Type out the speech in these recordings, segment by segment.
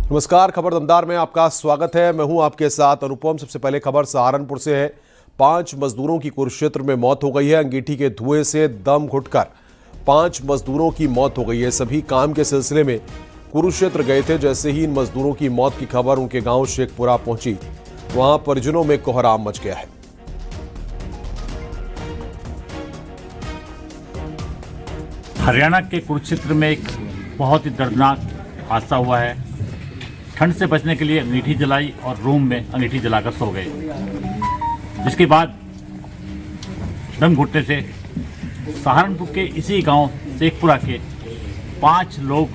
नमस्कार, खबर दमदार में आपका स्वागत है। मैं हूं आपके साथ अनुपम। सबसे पहले खबर सहारनपुर से है। 5 मजदूरों की कुरुक्षेत्र में मौत हो गई है। अंगीठी के धुएं से दम घुटकर 5 मजदूरों की मौत हो गई है। सभी काम के सिलसिले में कुरुक्षेत्र गए थे। जैसे ही इन मजदूरों की मौत की खबर उनके गांव शेखपुरा पहुंची, वहां परिजनों में कोहराम मच गया है। हरियाणा के कुरुक्षेत्र में एक बहुत ही दर्दनाक हादसा हुआ है। ठंड से बचने के लिए अंगीठी जलाई और रूम में अंगीठी जलाकर सो गए, जिसके बाद दम घुटने से सहारनपुर के इसी गांव शेखपुरा के 5 लोग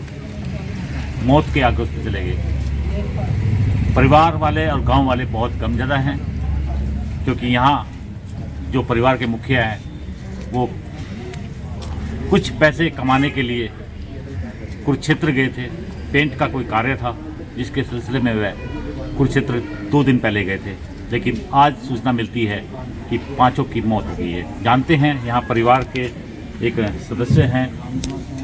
मौत के आगे उसमें चले गए। परिवार वाले और गांव वाले बहुत गमज़दा हैं, क्योंकि यहाँ जो परिवार के मुखिया हैं वो कुछ पैसे कमाने के लिए कुरुक्षेत्र गए थे। पेंट का कोई कार्य था, जिसके सिलसिले में वह कुरुक्षेत्र 2 दिन पहले गए थे, लेकिन आज सूचना मिलती है कि 5 की मौत हो गई है। जानते हैं यहाँ परिवार के एक सदस्य हैं,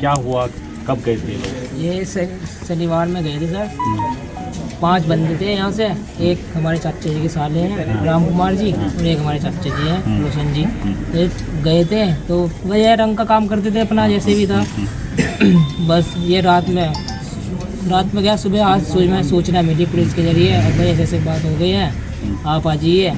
क्या हुआ, कब गए थे लोग? ये शनिवार में गए थे सर। 5 बंदे थे यहाँ से। एक हमारे चाचा जी के साले हैं राम कुमार जी, और एक हमारे चाचा जी हैं रोशन जी। ये गए थे तो वह रंग का काम करते थे अपना, जैसे भी था। बस ये रात में गया, सुबह आज सूचना मिली पुलिस के जरिए, अब भाई ऐसे बात हो गई है, आप आ जाइए।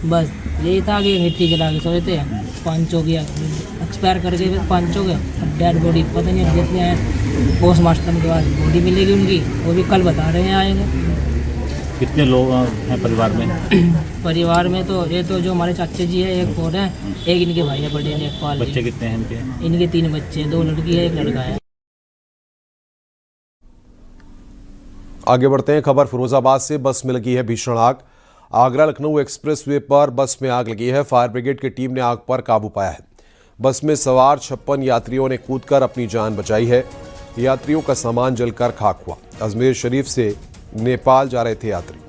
बस यही था कि मिट्टी जला के सोए थे। 5 की एक्सपायर कर गए 5 के। डेड बॉडी पता नहीं अब देखते हैं, पोस्टमार्टम के बाद बॉडी मिलेगी उनकी, वो भी कल बता रहे हैं आएंगे। कितने लोग हैं परिवार में? परिवार में तो ये तो जो हमारे चाचा जी है, एक और है, एक इनके भाई है बड़े ने। बच्चे कितने हैं इनके? इनके 3 बच्चे हैं, 2 लड़की है, 1 लड़का है। आगे बढ़ते हैं। खबर फिरोजाबाद से। बस में लगी है भीषण आग। आगरा लखनऊ एक्सप्रेसवे पर बस में आग लगी है। फायर ब्रिगेड की टीम ने आग पर काबू पाया है। बस में सवार 56 यात्रियों ने कूदकर अपनी जान बचाई है। यात्रियों का सामान जलकर खाक हुआ। अजमेर शरीफ से नेपाल जा रहे थे यात्री।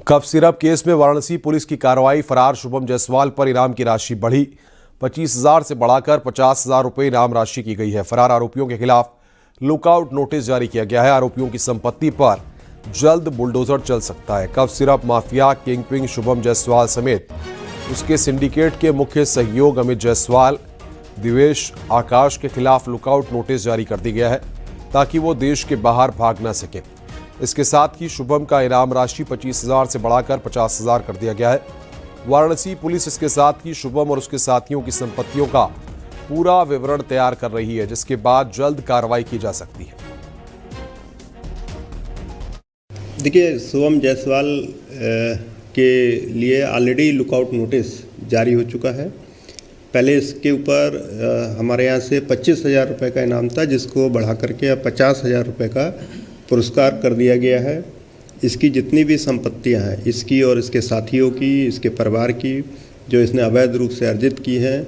कफ सिरप केस में वाराणसी पुलिस की कार्रवाई। फरार शुभम जायसवाल पर इनाम की राशि बढ़ी। 25,000 से बढ़ाकर 50,000 रुपये इनाम राशि की गई है। फरार आरोपियों के खिलाफ लुकआउट नोटिस जारी किया गया है। आरोपियों की संपत्ति पर जल्द बुलडोजर चल सकता है। Cough syrup mafia kingpin Shubham Jaiswal समेत उसके सिंडिकेट के मुख्य सहयोग अमित जायसवाल, दिवेश आकाश के खिलाफ लुकआउट नोटिस जारी कर दिया गया है, ताकि वो देश के बाहर भाग न सके। इसके साथ ही शुभम का इनाम राशि 25,000 से बढ़ाकर 50,000 कर दिया गया है। वाराणसी पुलिस इसके साथ ही शुभम और उसके साथियों की संपत्तियों का पूरा विवरण तैयार कर रही है, जिसके बाद जल्द कार्रवाई की जा सकती है। देखिए, शुभम जायसवाल के लिए ऑलरेडी लुकआउट नोटिस जारी हो चुका है। पहले इसके ऊपर हमारे यहाँ से 25,000 रुपये का इनाम था, जिसको बढ़ा करके अब 50,000 रुपये का पुरस्कार कर दिया गया है। इसकी जितनी भी संपत्तियां हैं, इसकी और इसके साथियों की, इसके परिवार की, जो इसने अवैध रूप से अर्जित की हैं,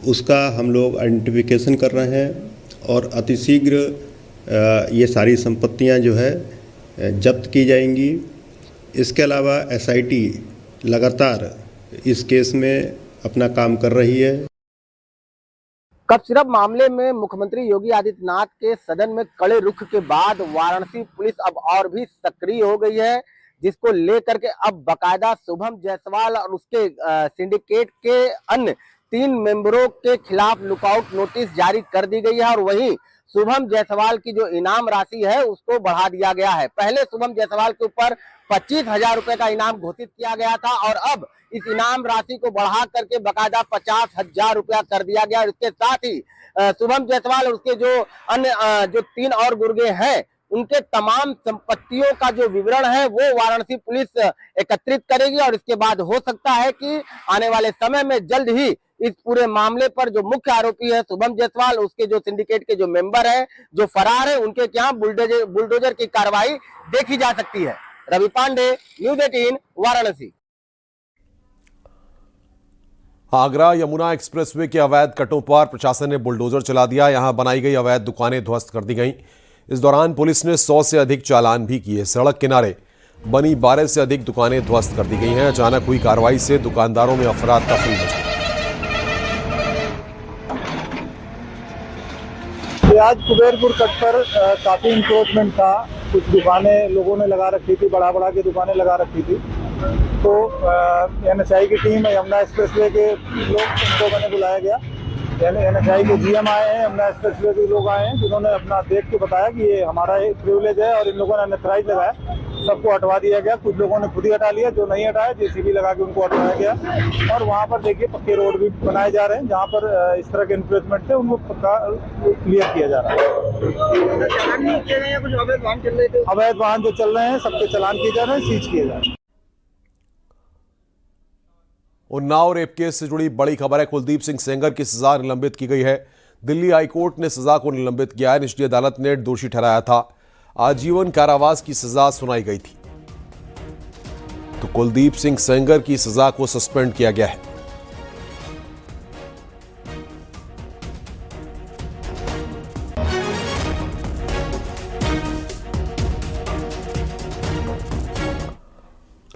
उसका हम लोग आइडेंटिफिकेशन कर रहे हैं और अतिशीघ्र ये सारी संपत्तियां जो है जब्त की जाएंगी। इसके अलावा एसआईटी लगातार इस केस में अपना काम कर रही है। कफ सिरप मामले में मुख्यमंत्री योगी आदित्यनाथ के सदन में कड़े रुख के बाद वाराणसी पुलिस अब और भी सक्रिय हो गई है, जिसको लेकर के अब बकायदा शुभम जायसवाल और उसके सिंडिकेट के अन्य 3 मेंबरों के खिलाफ लुकआउट नोटिस जारी कर दी गई है। और वहीं शुभम जायसवाल की जो इनाम राशि है उसको बढ़ा दिया गया है। पहले शुभम जायसवाल के ऊपर 25,000 रुपए का इनाम घोषित किया गया था, और अब इस इनाम राशि को बढ़ा करके बकायदा 50,000 रुपया कर दिया गया। और इसके साथ ही शुभम जायसवाल और उसके जो अन्य जो 3 और गुर्गे हैं, उनके तमाम संपत्तियों का जो विवरण है वो वाराणसी पुलिस एकत्रित करेगी। और इसके बाद हो सकता है कि आने वाले समय में जल्द ही इस पूरे मामले पर जो मुख्य आरोपी है शुभम जायसवाल, उसके जो सिंडिकेट के जो मेंबर हैं, जो फरार है, उनके यहाँ बुलडोजर की कार्रवाई देखी जा सकती है। रवि पांडे, न्यूज़ 18, वाराणसी। आगरा यमुना एक्सप्रेसवे के अवैध कटों पर प्रशासन ने बुलडोजर चला दिया। यहां बनाई गई अवैध दुकानें ध्वस्त कर दी गईं। इस दौरान पुलिस ने 100 से अधिक चालान भी किए। सड़क किनारे बनी 12 से अधिक दुकानें ध्वस्त कर दी गई हैं। अचानक हुई कार्रवाई से दुकानदारों में अफरा तफरी मच गई। आज कुबेरपुर कट पर काफ़ी इंक्रोचमेंट था। कुछ दुकानें लोगों ने लगा रखी थी, बढ़ा के दुकानें लगा रखी थी। तो NHI की टीम, यमुना एक्सप्रेसवे के लोग, उनको मैंने बुलाया गया। NHI के GM आए हैं, यमुना एक्सप्रेसवे के लोग आए हैं, जिन्होंने अपना देख के बताया कि ये हमारा एक प्रिविलेज है और इन लोगों ने अनऑथराइज लगाया। सबको हटवा दिया गया। कुछ लोगों ने खुद ही हटा लिया, जो नहीं हटाया JCB लगा के उनको हटवाया गया। और वहाँ पर देखिए पक्के रोड भी बनाए जा रहे हैं, जहाँ पर इस तरह के इंक्रोचमेंट थे उनको पक्का क्लियर किया जा रहा है। चालान नहीं किए गए या कुछ अवैध वाहन चल रहे थे? अवैध वाहन जो चल रहे हैं सबके चालान किए जा रहे हैं, सीज किए जा रहे हैं। उन्नाव रेप केस से जुड़ी बड़ी खबर है। कुलदीप सिंह सेंगर की सजा निलंबित की गई है। दिल्ली हाईकोर्ट ने सजा को निलंबित किया है। निचली अदालत ने दोषी ठहराया था। आजीवन कारावास की सजा सुनाई गई थी, तो कुलदीप सिंह सेंगर की सजा को सस्पेंड किया गया है।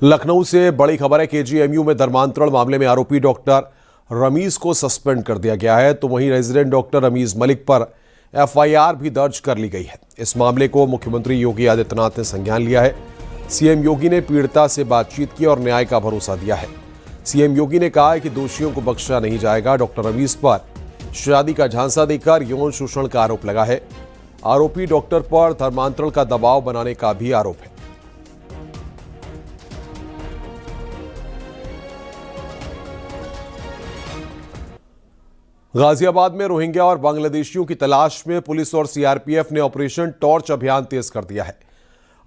लखनऊ से बड़ी खबर है। KGMU में धर्मांतरण मामले में आरोपी डॉक्टर रमीज को सस्पेंड कर दिया गया है, तो वहीं रेजिडेंट डॉक्टर रमीज मलिक पर FIR भी दर्ज कर ली गई है। इस मामले को मुख्यमंत्री योगी आदित्यनाथ ने संज्ञान लिया है। CM योगी ने पीड़िता से बातचीत की और न्याय का भरोसा दिया है। CM योगी ने कहा है कि दोषियों को बख्शा नहीं जाएगा। डॉक्टर रमीज पर शादी का झांसा देकर यौन शोषण का आरोप लगा है। आरोपी डॉक्टर पर धर्मांतरण का दबाव बनाने का भी आरोप है। गाजियाबाद में रोहिंग्या और बांग्लादेशियों की तलाश में पुलिस और CRPF ने ऑपरेशन टॉर्च अभियान तेज कर दिया है।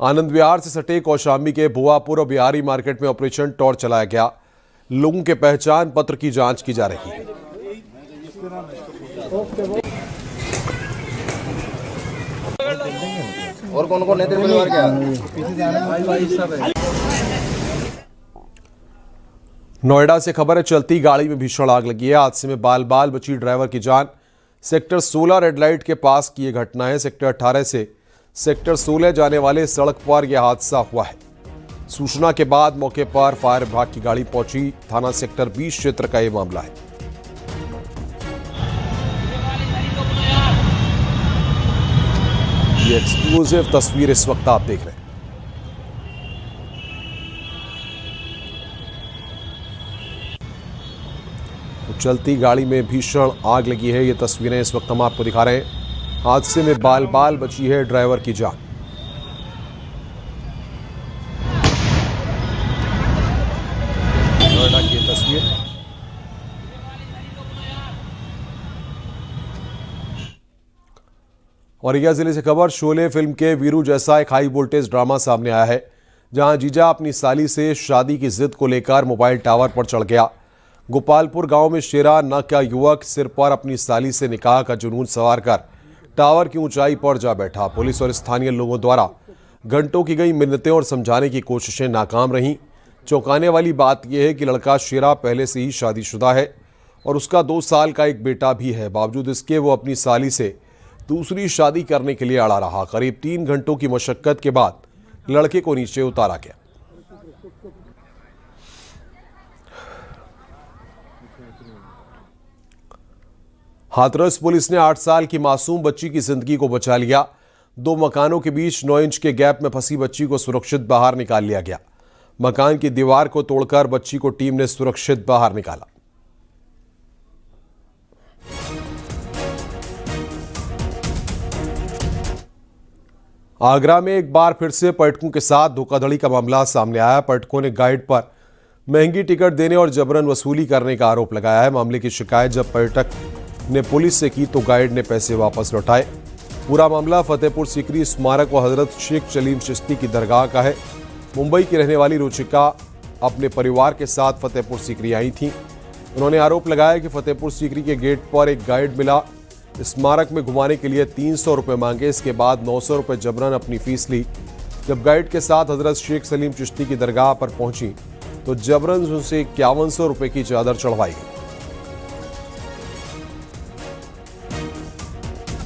आनंद विहार से सटे कौशाम्बी के भुआपुर और बिहारी मार्केट में ऑपरेशन टॉर्च चलाया गया। लोगों के पहचान पत्र की जांच की जा रही है। और कौन नेता परिवार क्या? नोएडा से खबर है। चलती गाड़ी में भीषण आग लगी है। हादसे में बाल बाल बची ड्राइवर की जान। सेक्टर 16 रेड लाइट के पास की यह घटना है। सेक्टर 18 से सेक्टर 16 जाने वाले सड़क पर यह हादसा हुआ है। सूचना के बाद मौके पर फायर विभाग की गाड़ी पहुंची। थाना सेक्टर 20 क्षेत्र का यह मामला है। ये एक्सक्लूसिव तस्वीर इस वक्त आप देख रहे हैं। चलती गाड़ी में भीषण आग लगी है। ये तस्वीरें इस वक्त हम आपको दिखा रहे हैं। हादसे में बाल बाल बची है ड्राइवर की जान। नोएडा की तस्वीर। औरैया जिले से खबर। शोले फिल्म के वीरू जैसा एक हाई वोल्टेज ड्रामा सामने आया है, जहां जीजा अपनी साली से शादी की जिद को लेकर मोबाइल टावर पर चढ़ गया। गोपालपुर गांव में शेरा न का युवक सिर पर अपनी साली से निकाह का जुनून सवार कर टावर की ऊंचाई पर जा बैठा। पुलिस और स्थानीय लोगों द्वारा घंटों की गई मिन्नतें और समझाने की कोशिशें नाकाम रहीं। चौंकाने वाली बात यह है कि लड़का शेरा पहले से ही शादीशुदा है और उसका 2 साल का एक बेटा भी है। बावजूद इसके वो अपनी साली से दूसरी शादी करने के लिए अड़ा रहा। करीब 3 घंटों की मशक्कत के बाद लड़के को नीचे उतारा गया। हाथरस पुलिस ने 8 साल की मासूम बच्ची की जिंदगी को बचा लिया। 2 मकानों के बीच 9 इंच के गैप में फंसी बच्ची को सुरक्षित बाहर निकाल लिया गया। मकान की दीवार को तोड़कर बच्ची को टीम ने सुरक्षित बाहर निकाला। आगरा में एक बार फिर से पर्यटकों के साथ धोखाधड़ी का मामला सामने आया। पर्यटकों ने गाइड पर महंगी टिकट देने और जबरन वसूली करने का आरोप लगाया है। मामले की शिकायत जब पर्यटक ने पुलिस से की तो गाइड ने पैसे वापस लौटाए। पूरा मामला फतेहपुर सीकरी स्मारक व हजरत शेख सलीम चिश्ती की दरगाह का है। मुंबई की रहने वाली रुचिका अपने परिवार के साथ फतेहपुर सीकरी आई थी। उन्होंने आरोप लगाया कि फतेहपुर सीकरी के गेट पर एक गाइड मिला। स्मारक में घुमाने के लिए 300 रुपये मांगे। इसके बाद 900 रुपये जबरन अपनी फीस ली। जब गाइड के साथ हजरत शेख सलीम चिश्ती की दरगाह पर पहुंची तो जबरन उनसे 5100 रुपये की चादर चढ़वाई गई।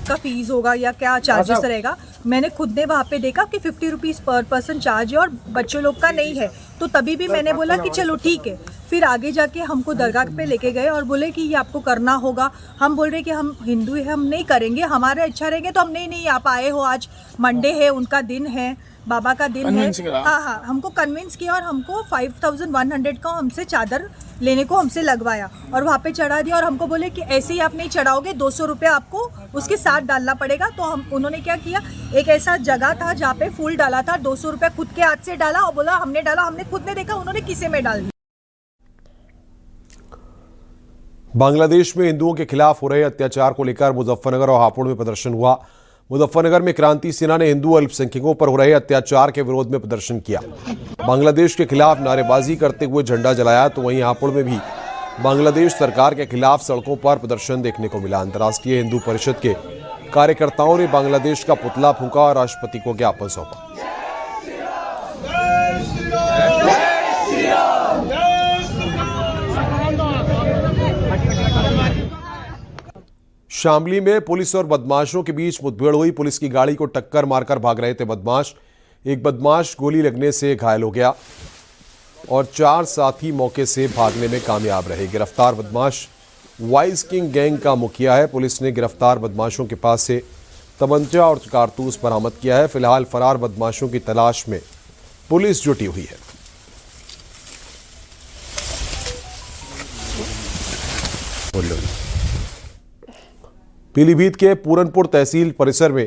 का फीस होगा या क्या चार्जेस रहेगा मैंने खुद ने वहाँ पे देखा कि 50 रुपीज़ पर पर्सन चार्ज है और बच्चों लोग का नहीं है, तो तभी भी मैंने बोला कि चलो ठीक है। फिर आगे जाके हमको दरगाह पे लेके गए और बोले कि ये आपको करना होगा। हम बोल रहे कि हम हिंदू हैं, हम नहीं करेंगे, हमारा इच्छा रहेंगे तो हम नहीं आप आए हो, आज मंडे है, उनका दिन है, बाबा का दिन है। हाँ, हमको कन्विंस किया और हमको 5100 का हमसे चादर लेने को हमसे लगवाया और वहाँ पे चढ़ा दिया और हमको बोले कि ऐसे ही आप नहीं चढ़ाओगे, 200 रुपये आपको उसके साथ डालना पड़ेगा। तो उन्होंने क्या किया, एक ऐसा जगह था जहाँ पे फूल डाला था, 200 रुपये खुद के हाथ से डाला और बोला हमने डाला, हमने खुद ने देखा उन्होंने किसे में डाल दिया। बांग्लादेश में हिंदुओं के खिलाफ हो रहे अत्याचार को लेकर मुजफ्फरनगर और हापुड़ में प्रदर्शन हुआ। मुजफ्फरनगर में क्रांति सेना ने हिंदू अल्पसंख्यकों पर हो रहे अत्याचार के विरोध में प्रदर्शन किया। बांग्लादेश के खिलाफ नारेबाजी करते हुए झंडा जलाया, तो वहीं हापुड़ में भी बांग्लादेश सरकार के खिलाफ सड़कों पर प्रदर्शन देखने को मिला। अंतर्राष्ट्रीय हिंदू परिषद के कार्यकर्ताओं ने बांग्लादेश का पुतला फूंका और राष्ट्रपति को ज्ञापन सौंपा। शामली में पुलिस और बदमाशों के बीच मुठभेड़ हुई। पुलिस की गाड़ी को टक्कर मारकर भाग रहे थे बदमाश। एक बदमाश गोली लगने से घायल हो गया और 4 साथी मौके से भागने में कामयाब रहे। गिरफ्तार बदमाश वाइस किंग गैंग का मुखिया है। पुलिस ने गिरफ्तार बदमाशों के पास से तमंचा और कारतूस बरामद किया है। फिलहाल फरार बदमाशों की तलाश में पुलिस जुटी हुई है। पीलीभीत के पूरनपुर तहसील परिसर में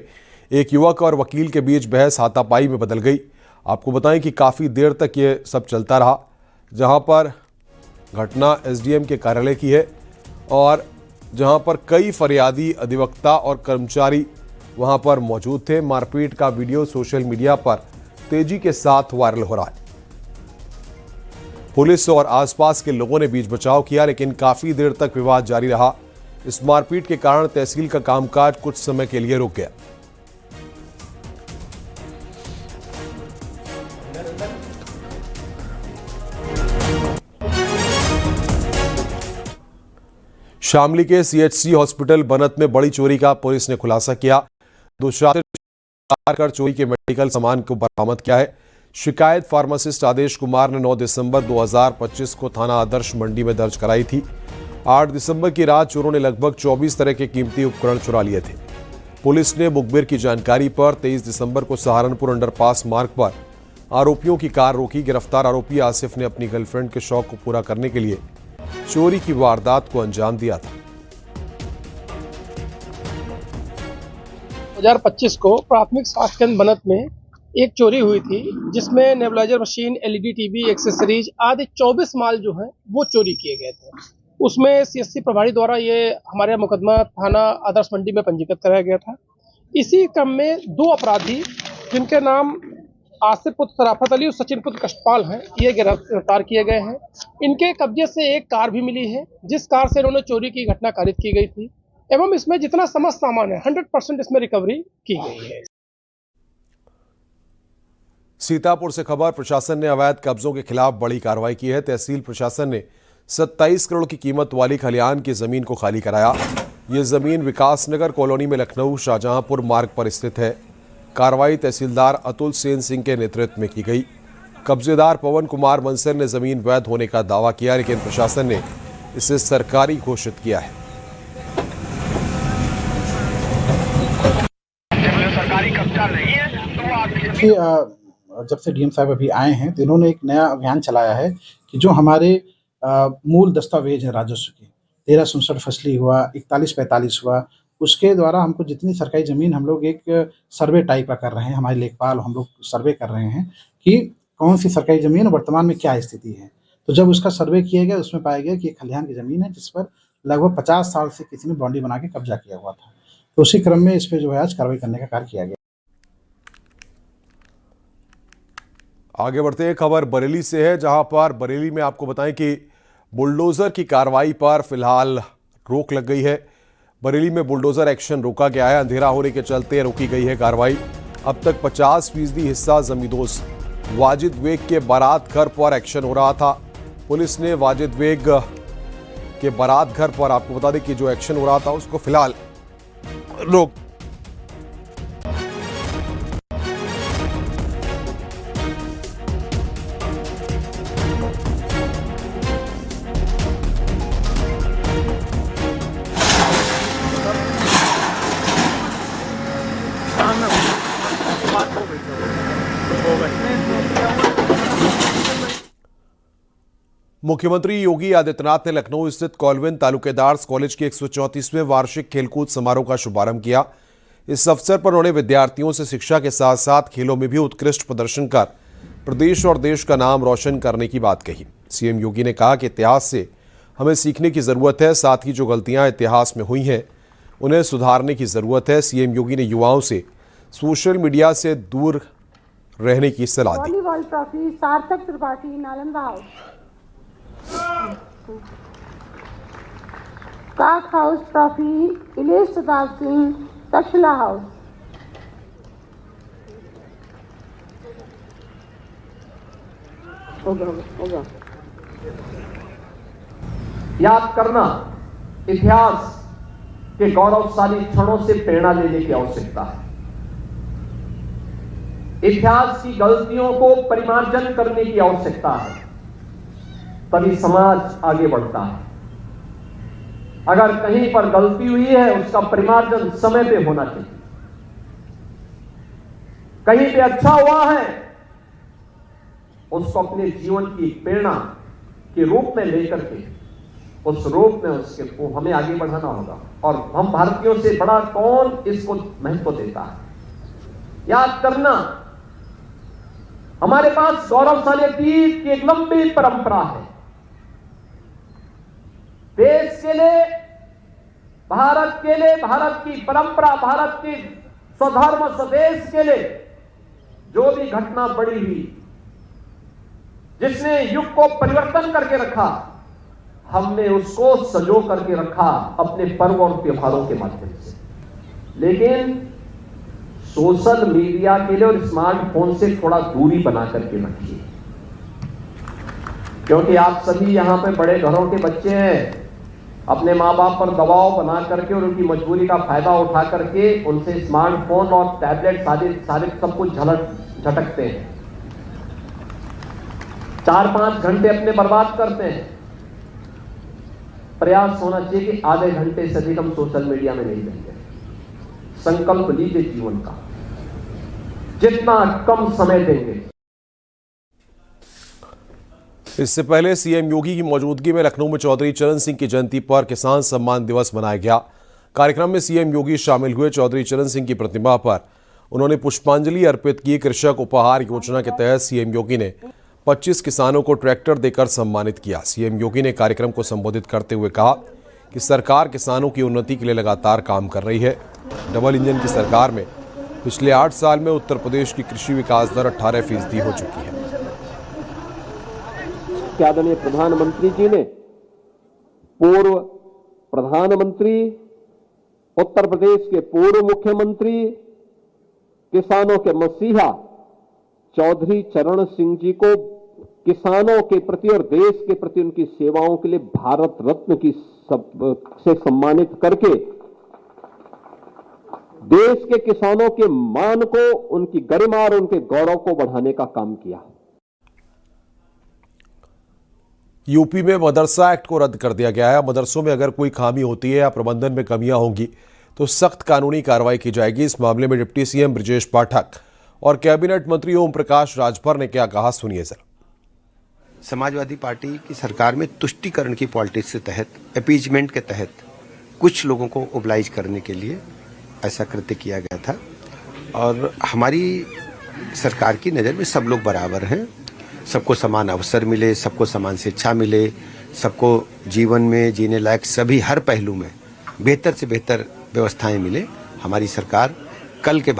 एक युवक और वकील के बीच बहस हाथापाई में बदल गई। आपको बताएं कि काफ़ी देर तक ये सब चलता रहा, जहां पर घटना एसडीएम के कार्यालय की है और जहां पर कई फरियादी, अधिवक्ता और कर्मचारी वहां पर मौजूद थे। मारपीट का वीडियो सोशल मीडिया पर तेजी के साथ वायरल हो रहा है। पुलिस और आसपास के लोगों ने बीच बचाव किया, लेकिन काफ़ी देर तक विवाद जारी रहा। इस मारपीट के कारण तहसील का कामकाज कुछ समय के लिए रुक गया। शामली के सीएचसी हॉस्पिटल बनत में बड़ी चोरी का पुलिस ने खुलासा किया। कर चोरी के मेडिकल सामान को बरामद किया है। शिकायत फार्मासिस्ट आदेश कुमार ने 9 दिसंबर 2025 को थाना आदर्श मंडी में दर्ज कराई थी। 8 दिसंबर की रात चोरों ने लगभग 24 तरह के कीमती उपकरण चुरा लिए थे। पुलिस ने मुखबिर की जानकारी पर 23 दिसंबर को सहारनपुर अंडरपास मार्ग पर आरोपियों की कार रोकी। गिरफ्तार आरोपी आसिफ ने अपनी गर्लफ्रेंड के शौक को पूरा करने के लिए चोरी की वारदात को अंजाम दिया था। 2025 को प्राथमिक स्वास्थ्य केंद्र बनत में एक चोरी हुई थी, जिसमें nebuliser machine, LED TV, accessories आदि 24 माल जो है वो चोरी किए गए थे। उसमें सीएससी प्रभारी द्वारा ये हमारे मुकदमा थाना आदर्श मंडी में पंजीकृत कराया गया था। इसी क्रम में 2 अपराधी जिनके नाम आसिफ पुत्र सराफत अली और सचिन पुत्र कष्टपाल हैं, ये गिरफ्तार किए गए हैं। इनके कब्जे से एक कार भी मिली है, जिस कार से इन्होंने चोरी की घटना कारित की गई थी, एवं इसमें जितना समस्त सामान है 100% इसमें रिकवरी की गई है। सीतापुर से खबर, प्रशासन ने अवैध कब्जों के खिलाफ बड़ी कार्रवाई की है। तहसील प्रशासन ने 27 करोड़ की कीमत वाली खलिहान की जमीन को खाली कराया। ये जमीन विकासनगर कॉलोनी में लखनऊ शाहजहांपुर मार्ग पर स्थित है। कार्रवाई तहसीलदार अतुल सेन सिंह के नेतृत्व में की गई। कब्जेदार पवन कुमार बंसल ने जमीन वैध होने का दावा किया, लेकिन प्रशासन ने इसे सरकारी घोषित किया है। सरकारी कब्जा नहीं है जब से डीएम साहब अभी आए हैं तो इन्होंने एक नया अभियान चलाया है कि जो हमारे मूल दस्तावेज हैं राजस्व के, 1367 फसली हुआ, 4145 हुआ, उसके द्वारा हमको जितनी सरकारी ज़मीन हम लोग एक सर्वे टाइप का कर रहे हैं। हमारे लेखपाल हम लोग सर्वे कर रहे हैं कि कौन सी सरकारी ज़मीन वर्तमान में क्या स्थिति है। तो जब उसका सर्वे किया गया, उसमें पाया गया कि एक खलिहान की ज़मीन है जिस पर लगभग 50 साल से किसी ने बाउंड्री बना के कब्जा किया हुआ था। तो उसी क्रम में इस पर जो है आज कार्रवाई करने का कार्य किया गया। आगे बढ़ते हैं, खबर बरेली से है, जहां पर बरेली में आपको बताएं कि बुलडोजर की कार्रवाई पर फिलहाल रोक लग गई है। बरेली में बुलडोजर एक्शन रोका गया है। अंधेरा होने के चलते रोकी गई है कार्रवाई। अब तक 50% हिस्सा जमींदोज वाजिद बेग के बारात घर पर एक्शन हो रहा था। पुलिस ने वाजिद बेग के बारात घर पर, आपको बता दें कि जो एक्शन हो रहा था उसको फिलहाल रोक मुख्यमंत्री योगी आदित्यनाथ ने लखनऊ स्थित कॉल्विन तालुकेदार्स कॉलेज के 134वें वार्षिक खेलकूद समारोह का शुभारंभ किया। इस अवसर पर उन्होंने विद्यार्थियों से शिक्षा के साथ साथ खेलों में भी उत्कृष्ट प्रदर्शन कर प्रदेश और देश का नाम रोशन करने की बात कही। सीएम योगी ने कहा कि इतिहास से हमें सीखने की जरूरत है, साथ ही जो गलतियां इतिहास में हुई हैं उन्हें सुधारने की जरूरत है। सीएम योगी ने युवाओं से सोशल मीडिया से दूर रहने की सलाह दी। वॉलीबॉल ट्रॉफी सार्थक त्रिपाठी नालंदा हाउस, काक house trophy Ilesh Pratap Singh Takshashila house, होगा। याद करना, इतिहास के गौरवशाली क्षणों से प्रेरणा लेने की आवश्यकता है। इतिहास की गलतियों को परिमार्जन करने की आवश्यकता है, तभी समाज आगे बढ़ता है। अगर कहीं पर गलती हुई है उसका परिमार्जन समय पे होना चाहिए। कहीं पे अच्छा हुआ है उसको अपने जीवन की प्रेरणा के रूप में लेकर के उस रूप में उसके को हमें आगे बढ़ाना होगा। और हम भारतीयों से बड़ा कौन इसको महत्व देता है। याद करना, हमारे पास गौरवशाली अतीत की एक लंबी परंपरा है। देश के लिए, भारत के लिए, भारत की परंपरा, भारत की स्वधर्म स्वदेश के लिए जो भी घटना बढ़ी हुई, जिसने युग को परिवर्तन करके रखा, हमने उसको संजो करके रखा अपने पर्व और त्योहारों के माध्यम से। लेकिन सोशल मीडिया के लिए और स्मार्टफोन से थोड़ा दूरी बना करके रखिए, क्योंकि आप सभी यहां पे बड़े घरों के बच्चे हैं। अपने माँ बाप पर दबाव बना करके और उनकी मजबूरी का फायदा उठा करके उनसे स्मार्टफोन और टैबलेट सारे सब कुछ झटकते हैं। 4-5 घंटे अपने बर्बाद करते हैं। प्रयास होना चाहिए कि आधे घंटे से अधिक हम सोशल मीडिया में नहीं रहेंगे। संकल्प लीजिए जीवन का, जितना कम समय देंगे। इससे पहले सीएम योगी की मौजूदगी में लखनऊ में चौधरी चरण सिंह की जयंती पर किसान सम्मान दिवस मनाया गया। कार्यक्रम में सीएम योगी शामिल हुए। चौधरी चरण सिंह की प्रतिमा पर उन्होंने पुष्पांजलि अर्पित की। कृषक उपहार योजना के तहत सीएम योगी ने 25 किसानों को ट्रैक्टर देकर सम्मानित किया। सीएम योगी ने कार्यक्रम को संबोधित करते हुए कहा कि सरकार किसानों की उन्नति के लिए लगातार काम कर रही है। डबल इंजन की सरकार में पिछले 8 साल में उत्तर प्रदेश की कृषि विकास दर 18% हो चुकी है। आदरणीय प्रधानमंत्री जी ने पूर्व प्रधानमंत्री, उत्तर प्रदेश के पूर्व मुख्यमंत्री, किसानों के मसीहा चौधरी चरण सिंह जी को किसानों के प्रति और देश के प्रति उनकी सेवाओं के लिए भारत रत्न की से सम्मानित करके देश के किसानों के मान को, उनकी गरिमा और उनके गौरव को बढ़ाने का काम किया। यूपी में मदरसा एक्ट को रद्द कर दिया गया है। मदरसों में अगर कोई खामी होती है या प्रबंधन में कमियां होंगी तो सख्त कानूनी कार्रवाई की जाएगी। इस मामले में डिप्टी सीएम ब्रजेश पाठक और कैबिनेट मंत्री ओम प्रकाश राजभर ने क्या कहा, सुनिए जरा। समाजवादी पार्टी की सरकार में तुष्टीकरण की पॉलिटिक्स के तहत, अपीजमेंट के तहत कुछ लोगों को ओब्लाइज करने के लिए ऐसा कृत्य किया गया था। और हमारी सरकार की नज़र में सब लोग बराबर हैं, सबको समान अवसर मिले, सबको समान शिक्षा मिले, सबको जीवन में जीने लायक सभी हर पहलू में बेहतर से बेहतर व्यवस्थाएं मिले। हमारी सरकार कल के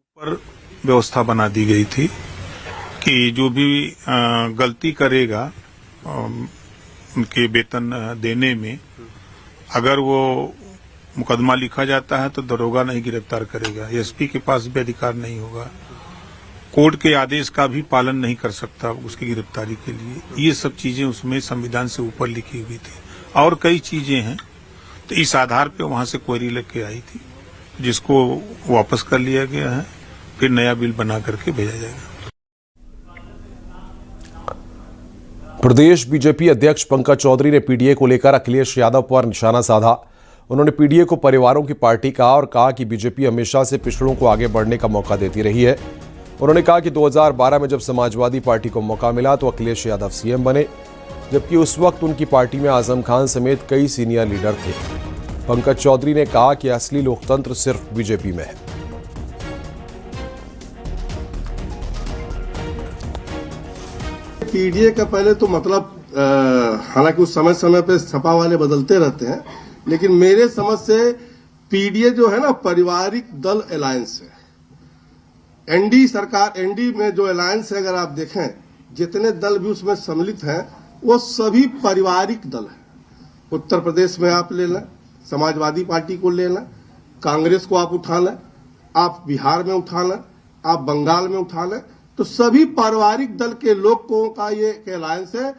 ऊपर व्यवस्था बना दी गई थी कि जो भी गलती करेगा उनके वेतन देने में, अगर वो मुकदमा लिखा जाता है तो दरोगा नहीं गिरफ्तार करेगा, एसपी के पास भी अधिकार नहीं होगा, कोर्ट के आदेश का भी पालन नहीं कर सकता उसकी गिरफ्तारी के लिए। ये सब चीजें उसमें संविधान से ऊपर लिखी हुई थी और कई चीजें हैं। तो इस आधार पे वहां से क्वेरी लेके आई थी, जिसको वापस कर लिया गया है, फिर नया बिल बना करके भेजा जाएगा। प्रदेश बीजेपी अध्यक्ष पंकज चौधरी ने पीडीए को लेकर अखिलेश यादव पर निशाना साधा। उन्होंने पीडीए को परिवारों की पार्टी कहा और कहा कि बीजेपी हमेशा से पिछड़ों को आगे बढ़ने का मौका देती रही है। उन्होंने कहा कि 2012 में जब समाजवादी पार्टी को मौका मिला तो अखिलेश यादव सीएम बने, जबकि उस वक्त उनकी पार्टी में आजम खान समेत कई सीनियर लीडर थे। पंकज चौधरी ने कहा कि असली लोकतंत्र सिर्फ बीजेपी में है। पीडीए का पहले तो मतलब हालांकि उस समय समय पे सपा वाले बदलते रहते हैं, लेकिन मेरे समझ से पीडीए जो है ना पारिवारिक दल अलायंस है। एनडी सरकार, एनडी में जो अलायंस है अगर आप देखें जितने दल भी उसमें सम्मिलित हैं वो सभी पारिवारिक दल हैं। उत्तर प्रदेश में आप ले लें, समाजवादी पार्टी को ले लें, कांग्रेस को आप उठा लें, आप बिहार में उठा लें, आप बंगाल में उठा लें, तो सभी पारिवारिक दल के लोगों का ये अलायंस है।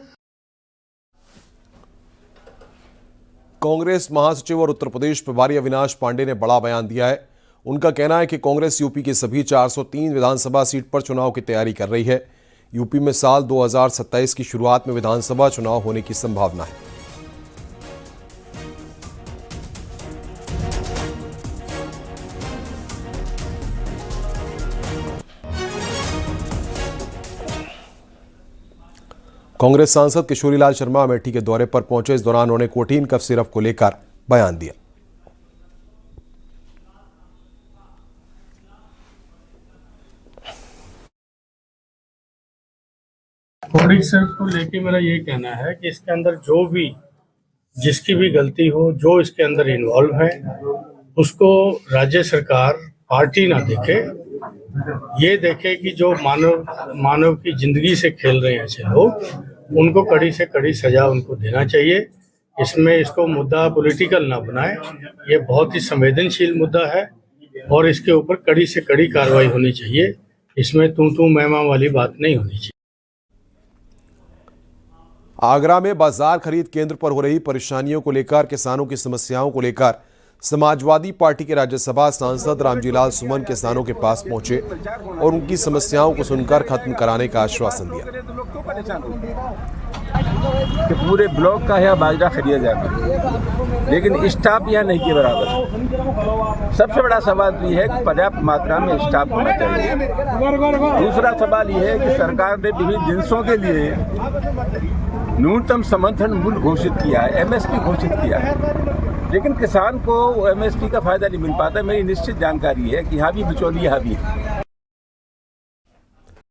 कांग्रेस महासचिव और उत्तर प्रदेश प्रभारी अविनाश पांडे ने बड़ा बयान दिया है। उनका कहना है कि कांग्रेस यूपी की सभी 403 विधानसभा सीट पर चुनाव की तैयारी कर रही है। यूपी में साल 2027 की शुरुआत में विधानसभा चुनाव होने की संभावना है। कांग्रेस सांसद किशोरीलाल शर्मा अमेठी के दौरे पर पहुंचे। इस दौरान उन्होंने कोटीन कफ सिरप को लेकर बयान दिया। कोडिंग सिरप को लेके मेरा ये कहना है कि इसके अंदर जो भी जिसकी भी गलती हो, जो इसके अंदर इन्वॉल्व है, उसको राज्य सरकार पार्टी ना देखे, ये देखे कि जो मानव की जिंदगी से खेल रहे हैं ऐसे लोग, उनको कड़ी से कड़ी सजा उनको देना चाहिए। इसमें इसको मुद्दा पॉलिटिकल ना बनाए। ये बहुत ही संवेदनशील मुद्दा है और इसके ऊपर कड़ी से कड़ी कार्रवाई होनी चाहिए। इसमें तू मैं वाली बात नहीं होनी चाहिए। आगरा में बाजार खरीद केंद्र पर हो रही परेशानियों को लेकर, किसानों की समस्याओं को लेकर समाजवादी पार्टी के राज्यसभा सांसद रामजीलाल सुमन किसानों के पास पहुंचे और उनकी समस्याओं को सुनकर खत्म कराने का आश्वासन दिया। कि पूरे ब्लॉक का है बाजरा खरीदा जाएगा, लेकिन स्टाफ यहाँ नहीं के बराबर। सबसे बड़ा सवाल तो ये है कि पर्याप्त मात्रा में स्टाफ होना चाहिए। दूसरा सवाल ये है कि सरकार ने विभिन्न जिनसों के लिए न्यूनतम समर्थन मूल्य घोषित किया है, एमएसपी घोषित किया है, लेकिन किसान को एमएसपी का फायदा नहीं मिल पाता। मेरी निश्चित जानकारी है कि यहाँ भी बिचौलिया भी है।